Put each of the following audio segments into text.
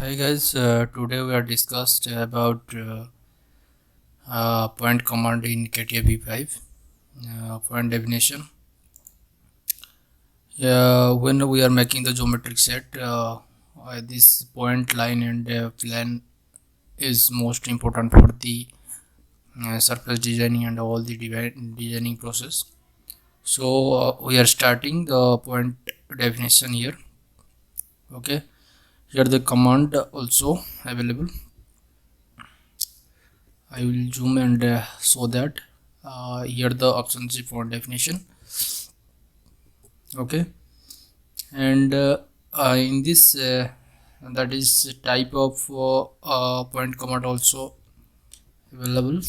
Hi guys, today we are discussed about point command in CATIA V5 point definition. When we are making the geometric set, this point, line, and plan is most important for the surface designing and all the designing process. So we are starting the point definition here. Okay, here the command also available. I will zoom and show that here the options for definition. Okay, and in this that is type of point command also available.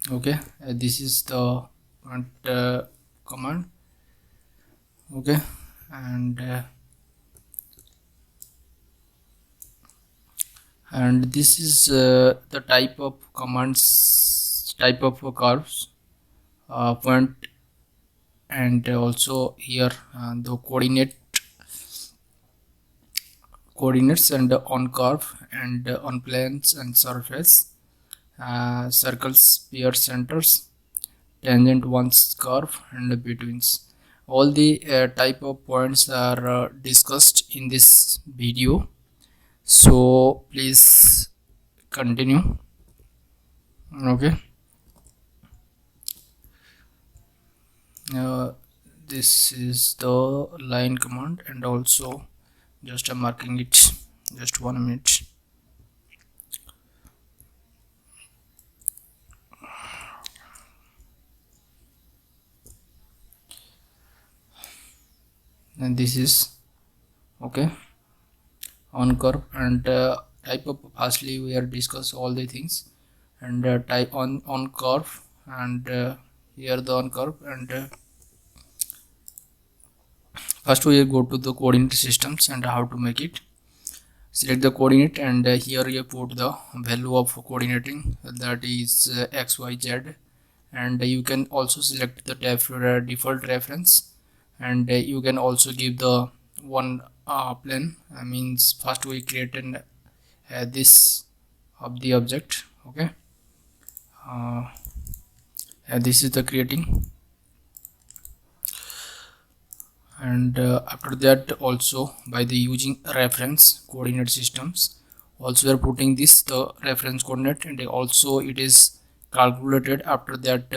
Okay, this is the point command. Okay, and this is the type of commands, type of curves, point, and also here the coordinates and on curve and on planes and surface, circles, sphere, centers, tangent, ones, curve, and betweens. All the type of points are discussed in this video, so please continue. Okay, uh, this is the line command, and also just I'm marking it, just 1 minute. And this is okay on curve and type of, firstly we are discuss all the things, and type on curve, and here the on curve, and first we go to the coordinate systems and how to make it. Select the coordinate, and here you put the value of coordinating, that is x, y, z, and you can also select the default reference, and you can also give the one plane. Means first we create an this of the object. Okay, this is the creating, and after that also by the using reference coordinate systems, also we are putting this the reference coordinate, and also it is calculated after that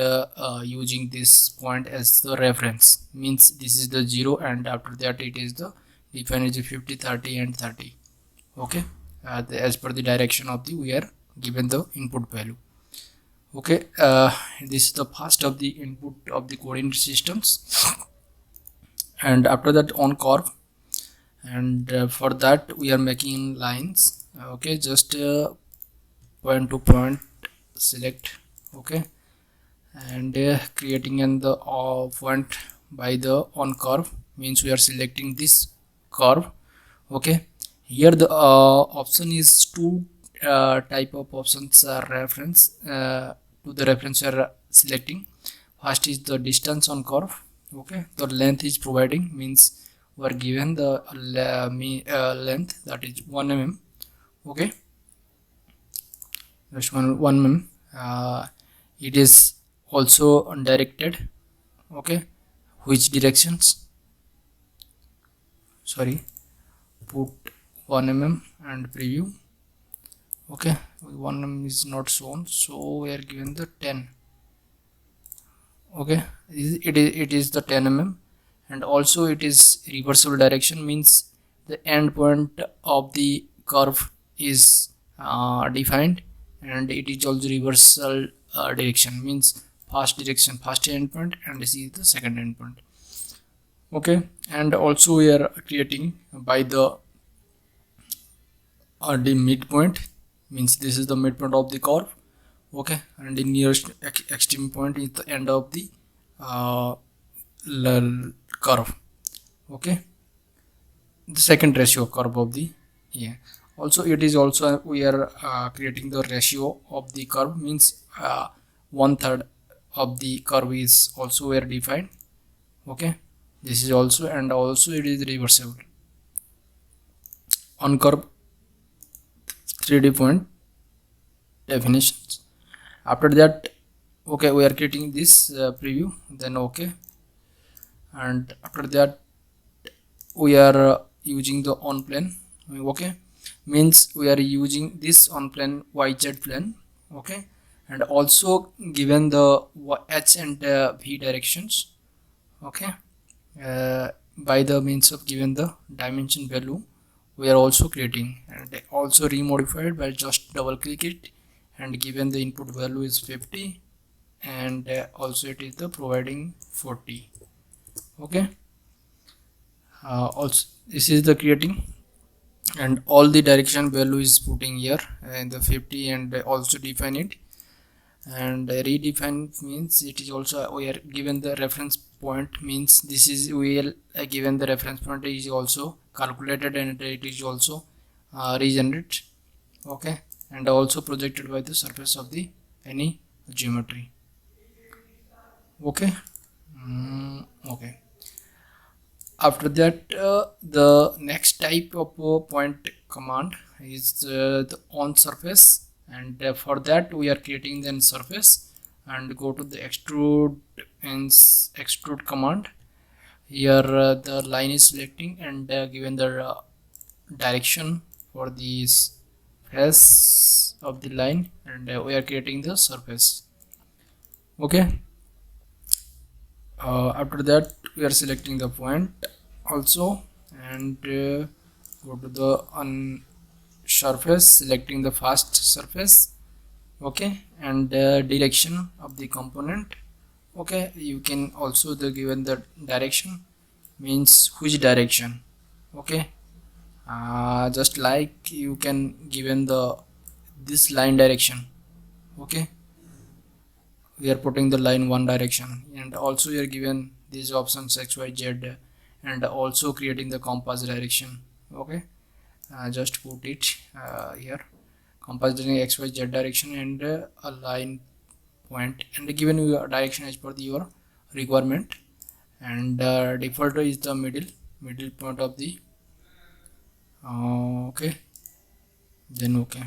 using this point as the reference. Means this is the 0, and after that it is the defined as 50, 30, and 30. Okay, as per the direction of the we are given the input value. Okay, this is the first of the input of the coordinate systems, and after that on curve, and for that we are making lines. Okay, just point to point select. Okay, and creating in the point by the on curve, means we are selecting this curve. Okay, here the option is two type of options are reference to the reference you are selecting. First is the distance on curve. Okay, the length is providing, means we are given the length, that is 1 mm. Okay, just 1 mm. It is also directed. Okay, which directions, sorry, put 1 mm and preview. Okay, 1 mm is not shown, so we are given the 10. Okay, it is the 10 mm, and also it is reversible direction, means the end point of the curve is defined, and it is also reversal direction, means first direction, first end point, and this is the second end point. Okay, and also we are creating by the midpoint, means this is the midpoint of the curve. Okay, and the nearest extreme point is the end of the curve. Okay, the second ratio curve of the, yeah, also it is also we are creating the ratio of the curve, means 1/3 of the curve is also we are defined. Okay, this is also, and also it is reversible. on curve 3D point definitions. After that, okay, we are creating this preview, then okay, and after that we are using the on plane. Okay, means we are using this on plane YZ plane. Okay, and also given the H and V directions. Okay, by the means of given the dimension value, we are also creating, and also remodified by just double click it, and given the input value is 50, and also it is the providing 40. Okay, also this is the creating, and all the direction value is putting here and the 50, and also define it, and redefine means it is also we are given the reference point, means this is we are given the reference point is also calculated, and it is also regenerated. Okay, and also projected by the surface of the any geometry. Okay. Okay, after that the next type of point command is the on surface, and for that we are creating then surface, and go to the extrude and extrude command. Here the line is selecting, and given the direction for this face of the line, and we are creating the surface. Okay, after that we are selecting the point also, and go to the on surface, selecting the first surface. Okay, and direction of the component. Okay, you can also the given the direction, means which direction. Okay, just like you can given the this line direction. Okay, we are putting the line one direction, and also we are given these options XYZ, and also creating the compass direction. Okay, just put it here, compass direction XYZ direction, and a line point, and given your direction as per your requirement, and default is the middle point of the okay, then okay.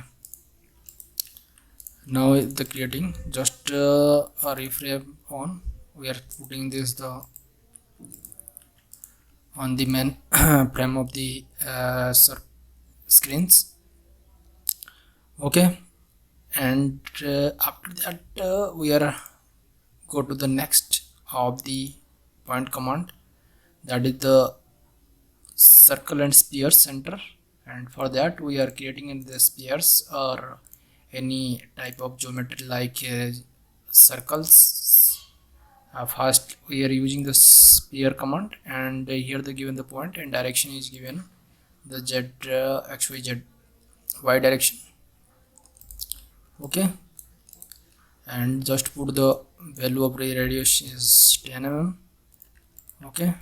Now the creating, just a reframe on, we are putting this the on the main frame of the screens. Okay, and after that we are go to the next of the point command, that is the circle and sphere center, and for that we are creating in the spheres or any type of geometry like circles. First we are using the sphere command, and here the given the point, and direction is given the z xyz y direction. Okay, and just put the value of the radius is 10 mm. Okay,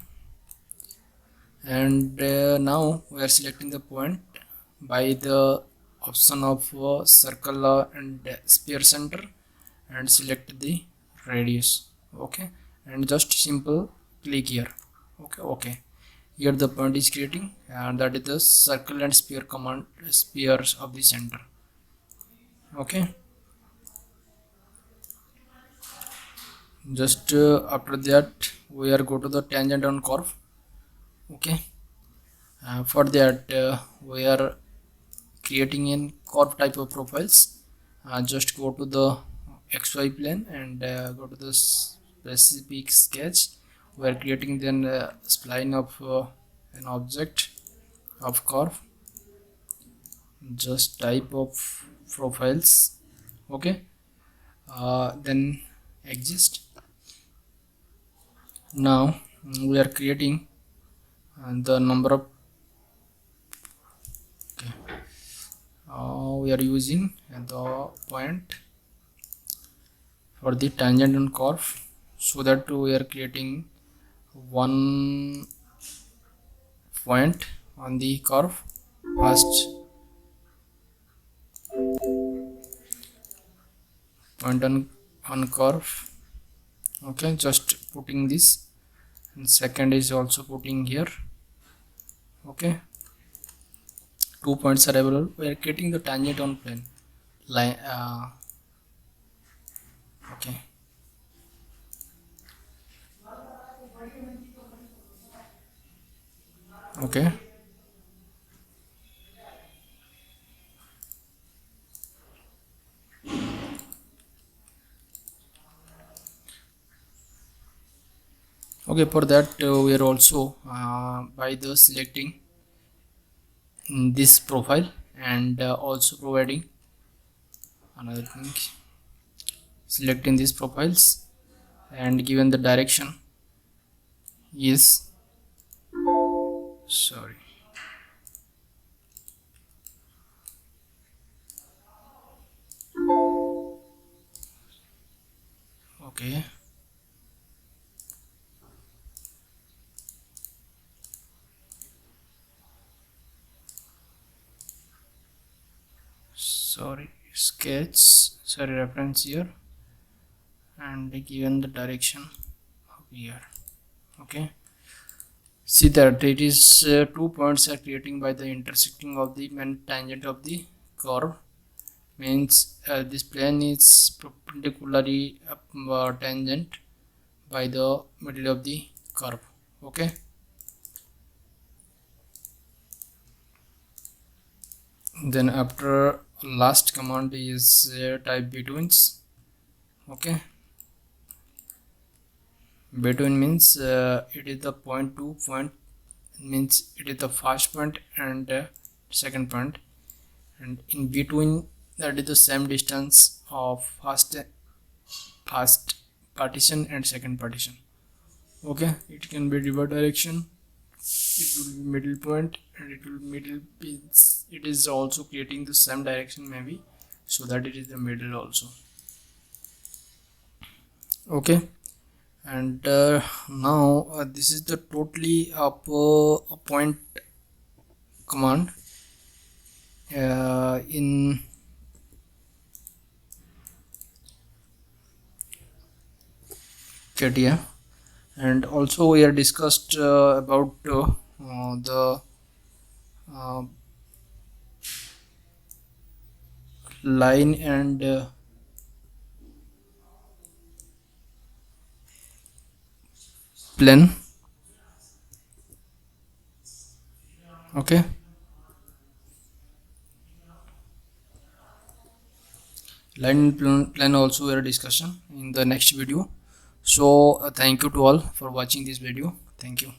and now we are selecting the point by the option of circle and sphere center, and select the radius. Okay, and just simple click here. Okay, okay, here the point is creating, and that is the circle and sphere command, spheres of the center. Okay, just after that we are go to the tangent on curve. Okay, for that we are creating in curve type of profiles. Just go to the xy plane, and go to the specific sketch. We are creating then spline of an object of curve, just type of profiles. Okay, then exist. Now we are creating the number of okay. We are using the point for the tangent and curve, so that we are creating one point on the curve. First point on curve. Okay, just putting this, and second is also putting here. Okay, 2 points are available. We are creating the tangent on plane line. Okay. Okay. Okay, for that we are also by the selecting this profile and also providing another thing, selecting these profiles and given the direction is, sorry, okay, sorry, sketch, sorry, reference here and given the direction here. Okay, see that it is 2 points are creating by the intersecting of the main tangent of the curve, means this plane is perpendicularly tangent by the middle of the curve. Okay, then after last command is type betweens. Okay, between means it is the point to point, means it is the first point and second point, and in between that is the same distance of first partition and second partition. Okay, it can be reverse direction, it will be middle point, and it will middle is, it is also creating the same direction maybe, so that it is the middle also. Okay, and now this is the totally a point command in CATIA, and also we are discussed about the uh, line and plane. Okay, line and plane also we are discussion in the next video. So thank you to all for watching this video. Thank you.